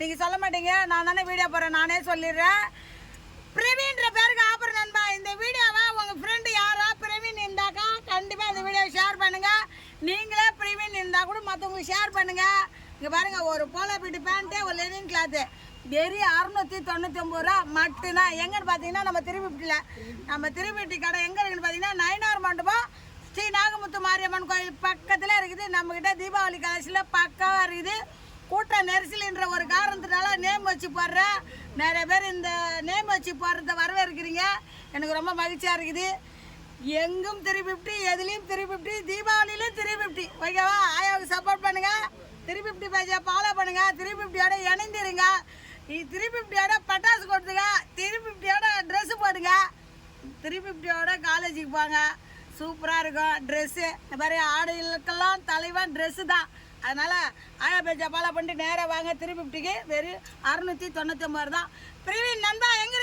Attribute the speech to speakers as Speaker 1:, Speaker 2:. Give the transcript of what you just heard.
Speaker 1: நீங்க சொல்ல மாட்டீங்க, நான் தானே வீடியோ போறேன், நானே சொல்லிடுறேன். பிரவீன்ற பேருக்கு ஆபர் நண்பா. இந்த வீடியோவை உங்க ஃப்ரெண்டு யாரா பிரவீன் இருந்தாக்கா கண்டிப்பா இந்த வீடியோவை ஷேர் பண்ணுங்க. நீங்களே பிரவீன் இருந்தா கூட மற்றவங்களுக்கு ஷேர் பண்ணுங்க. இங்க பாருங்க, ஒரு போலோ பீட்டு பேண்ட்டு, ஒரு லெனின் கிளாத்து வெறும் 699 ரூபா மட்டும்தான். எங்கன்னு பார்த்தீங்கன்னா நம்ம திருப்பிட்டியில், நம்ம திருப்பிட்டி கடை எங்கே இருக்குன்னு பார்த்தீங்கன்னா நயினார் மண்டபம் ஸ்ரீ நாகமுத்து மாரியம்மன் கோயில் பக்கத்தில் இருக்குது. நம்மக்கிட்ட தீபாவளி கலெக்ஷனில் பக்காவாக இருக்குது. கூட்ட நெரிசல்ன்ற ஒரு காரணத்தினால நேம் வச்சு போடுறேன். நிறைய பேர் இந்த நேம் வச்சு போடுறத வரவேற்கிறீங்க, எனக்கு ரொம்ப மகிழ்ச்சியாக இருக்குது. எங்கும் 350, எதுலேயும் 350, தீபாவளியிலும் 350. ஓகேவா? ஆயாவுக்கு சப்போர்ட் பண்ணுங்கள், 350 பேஜை ஃபாலோ பண்ணுங்கள், 350யோட இணைந்திருங்க. 350யோட பட்டாசு கொடுத்துங்க, 350யோட ட்ரெஸ்ஸு போடுங்க, 350யோட காலேஜுக்கு போங்க. சூப்பராக இருக்கும் ட்ரெஸ்ஸு. இந்த மாதிரி ஆடைகளுக்கெல்லாம் தலைவன் ட்ரெஸ்ஸு தான். அதனால் ஆயா பேஜை ஃபாலோ பண்ணிட்டு நேராக வாங்க. 350க்கு வெறும் 699 தான். பிரவீன் நண்பா எங்கே